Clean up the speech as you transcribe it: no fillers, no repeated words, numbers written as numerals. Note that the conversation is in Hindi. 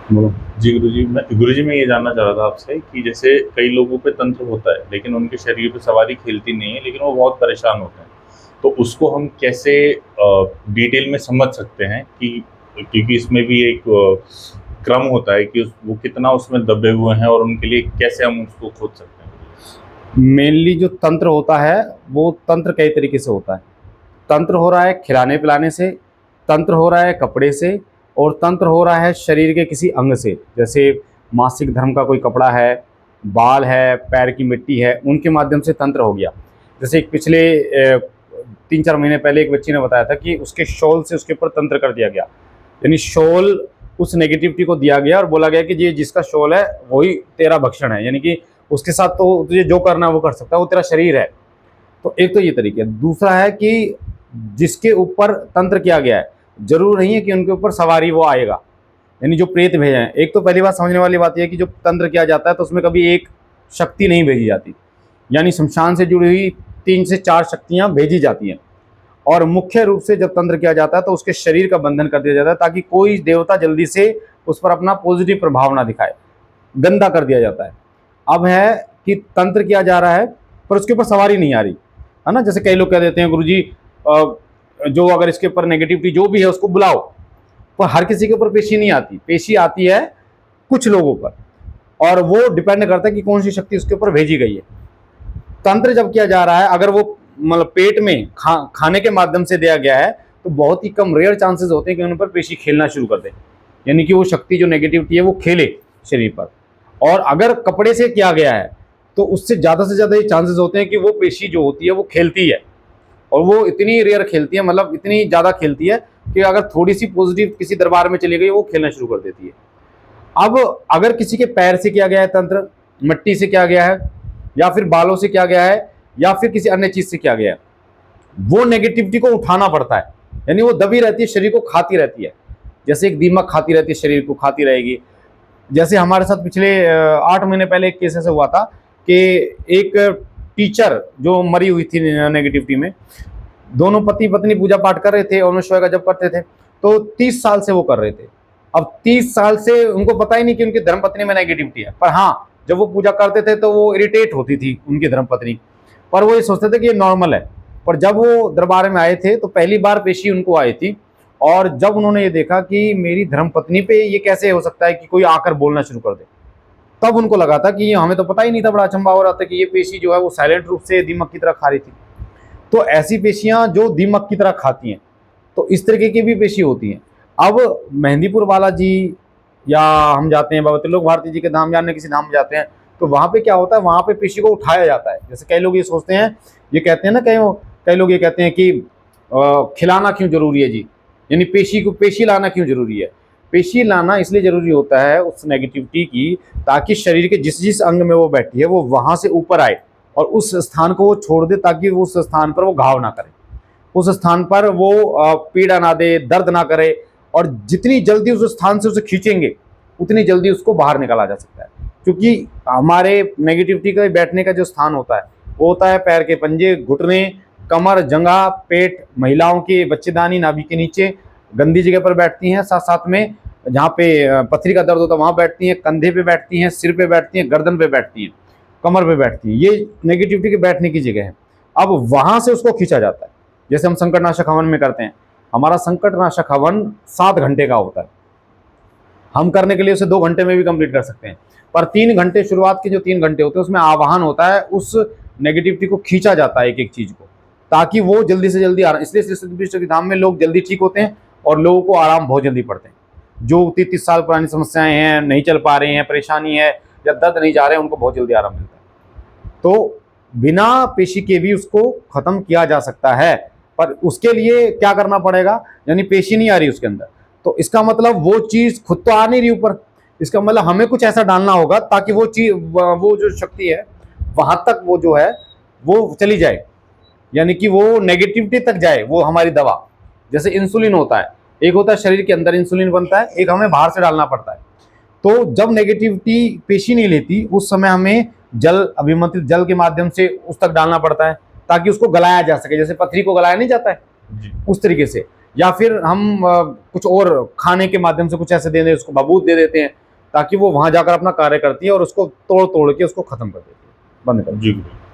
बोलो। जी गुरुजी, मैं ये जानना चाह रहा था आपसे कि जैसे कई लोगों पे तंत्र होता है, लेकिन उनके शरीर पे सवारी खेलती नहीं है, लेकिन वो बहुत परेशान होते हैं। तो उसको हम कैसे डिटेल में समझ सकते हैं कि क्योंकि इसमें भी एक क्रम होता है कि वो कितना उसमें दबे हुए हैं और उनके लिए कैसे हम उसको खोज सकते हैं? मेनली जो तंत्र होता है, वो तंत्र कई तरीके से होता है। तंत्र हो रहा है खिलाने पिलाने से, तंत्र हो रहा है कपड़े से, और तंत्र हो रहा है शरीर के किसी अंग से। जैसे मासिक धर्म का कोई कपड़ा है, बाल है, पैर की मिट्टी है, उनके माध्यम से तंत्र हो गया। जैसे एक पिछले 3-4 महीने पहले एक बच्ची ने बताया था कि उसके शॉल से उसके ऊपर तंत्र कर दिया गया। यानी शॉल उस नेगेटिविटी को दिया गया और बोला गया कि ये जिसका शॉल है वही तेरा भक्षण है, यानी कि उसके साथ तो तुझे जो करना है वो कर सकता है, वो तेरा शरीर है। तो एक तो ये तरीका है। दूसरा है कि जिसके ऊपर तंत्र किया गया है, जरूर नहीं है कि उनके ऊपर सवारी वो आएगा, यानी जो प्रेत भेजे हैं। एक तो पहली बात समझने वाली बात यह है कि जो तंत्र किया जाता है तो उसमें कभी एक शक्ति नहीं भेजी जाती, यानी शमशान से जुड़ी हुई 3 से 4 शक्तियां भेजी जाती हैं। और मुख्य रूप से जब तंत्र किया जाता है तो उसके शरीर का बंधन कर दिया जाता है, ताकि कोई देवता जल्दी से उस पर अपना पॉजिटिव प्रभाव ना दिखाए, गंदा कर दिया जाता है। अब है कि तंत्र किया जा रहा है पर उसके ऊपर सवारी नहीं आ रही है ना। जैसे कई लोग कह देते हैं गुरुजी जो अगर इसके ऊपर नेगेटिविटी जो भी है उसको बुलाओ, पर हर किसी के ऊपर पेशी नहीं आती। पेशी आती है कुछ लोगों पर, और वो डिपेंड करता है कि कौन सी शक्ति उसके ऊपर भेजी गई है। तंत्र जब किया जा रहा है, अगर वो मतलब पेट में खाने के माध्यम से दिया गया है, तो बहुत ही कम रेयर चांसेस होते हैं कि उन पर पेशी खेलना शुरू कर दे, यानी कि वो शक्ति जो नेगेटिविटी है वो खेले शरीर पर। और अगर कपड़े से किया गया है तो उससे ज़्यादा से ज़्यादा ये चांसेस होते हैं कि वो पेशी जो होती है वो खेलती है, और वो इतनी रेयर खेलती है, मतलब इतनी ज़्यादा खेलती है कि अगर थोड़ी सी पॉजिटिव किसी दरबार में चली गई वो खेलना शुरू कर देती है। अब अगर किसी के पैर से किया गया है तंत्र, मिट्टी से किया गया है, या फिर बालों से किया गया है, या फिर किसी अन्य चीज से किया गया है, वो नेगेटिविटी को उठाना पड़ता है। यानी वो दबी रहती है, शरीर को खाती रहती है, जैसे एक दीमक खाती रहती है, शरीर को खाती रहेगी। जैसे हमारे साथ पिछले 8 महीने पहले एक केस ऐसा हुआ था कि एक टीचर जो मरी हुई थी नेगेटिविटी में, दोनों पति पत्नी पूजा पाठ कर रहे थे और अनुष्ठान का जप करते थे। तो 30 साल से वो कर रहे थे। अब 30 साल से उनको पता ही नहीं कि उनकी धर्मपत्नी में नेगेटिविटी है, पर हाँ, जब वो पूजा करते थे तो वो इरिटेट होती थी उनकी धर्मपत्नी, पर वो ये सोचते थे कि ये नॉर्मल है। पर जब वो दरबार में आए थे तो पहली बार पेशी उनको आई थी, और जब उन्होंने ये देखा कि मेरी धर्मपत्नी पे ये कैसे हो सकता है कि कोई आकर बोलना शुरू कर दे, तब उनको लगा था कि ये हमें तो पता ही नहीं था। बड़ा अचंभा हो रहा था कि ये पेशी जो है वो साइलेंट रूप से दीमक की तरह खा रही थी। तो ऐसी पेशियां जो दीमक की तरह खाती हैं, तो इस तरीके की भी पेशी होती हैं। अब मेहंदीपुर बालाजी, या हम जाते हैं बाबा त्रिलोक भारती जी के धाम, या अन्य किसी धाम में जाते हैं, तो वहां पे क्या होता है, वहां पे पेशी को उठाया जाता है। जैसे कई लोग ये सोचते हैं, ये कहते हैं ना, कई कई लोग ये कहते हैं कि खिलाना क्यों जरूरी है जी, यानी पेशी को पेशी लाना क्यों जरूरी है। पेशी लाना इसलिए जरूरी होता है उस नेगेटिविटी की, ताकि शरीर के जिस जिस अंग में वो बैठी है वो वहां से ऊपर आए और उस स्थान को वो छोड़ दे, ताकि उस स्थान पर वो घाव ना करे, उस स्थान पर वो पीड़ा ना दे, दर्द ना करे। और जितनी जल्दी उस स्थान से उसे खींचेंगे उतनी जल्दी उसको बाहर निकाला जा सकता है। क्योंकि हमारे नेगेटिविटी का बैठने का जो स्थान होता है वो होता है पैर के पंजे, घुटने, कमर, जंघा, पेट, महिलाओं की बच्चेदानी, नाभि के नीचे गंदी जगह पर बैठती हैं। साथ साथ में जहाँ पे पथरी का दर्द होता है वहाँ बैठती हैं, कंधे पे बैठती हैं, सिर पे बैठती हैं, गर्दन पे बैठती हैं, कमर पे बैठती हैं। ये नेगेटिविटी के बैठने की जगह है। अब वहां से उसको खींचा जाता है। जैसे हम संकटनाशक हवन में करते हैं, हमारा संकटनाशक हवन 7 घंटे का होता है। हम करने के लिए उसे 2 घंटे में भी कंप्लीट कर सकते हैं, पर 3 घंटे, शुरुआत के जो 3 घंटे होते हैं उसमें आवाहन होता है, उस नेगेटिविटी को खींचा जाता है एक एक चीज को, ताकि वो जल्दी से जल्दी आराम। इसलिए श्री धाम में लोग जल्दी ठीक होते हैं और लोगों को आराम बहुत जल्दी पड़ते हैं। जो 30-30 साल पुरानी समस्याएं हैं, नहीं चल पा रहे हैं, परेशानी है या दर्द नहीं जा रहे हैं, उनको बहुत जल्दी आराम मिलता है। तो बिना पेशी के भी उसको खत्म किया जा सकता है, पर उसके लिए क्या करना पड़ेगा, यानी पेशी नहीं आ रही उसके अंदर, तो इसका मतलब वो चीज खुद तो आ नहीं रही ऊपर। इसका मतलब हमें कुछ ऐसा डालना होगा ताकि वो चीज, वो जो शक्ति है वहां तक वो जो है वो चली जाए, यानी कि वो नेगेटिविटी तक जाए वो हमारी दवा। जैसे इंसुलिन होता है, एक होता है शरीर के अंदर इंसुलिन बनता है, एक हमें बाहर से डालना पड़ता है। तो जब नेगेटिविटी पेशी नहीं लेती उस समय हमें जल, अभिमंत्रित जल के माध्यम से उस तक डालना पड़ता है, ताकि उसको गलाया जा सके, जैसे पथरी को गलाया नहीं जाता है जी। उस तरीके से। या फिर हम कुछ और खाने के माध्यम से कुछ ऐसे दे दें, उसको बबूत दे देते हैं ताकि वो वहां जाकर अपना कार्य करती है और उसको तोड़ तोड़ के उसको खत्म कर देती है, बंद कर देती है। जी गुरुजी।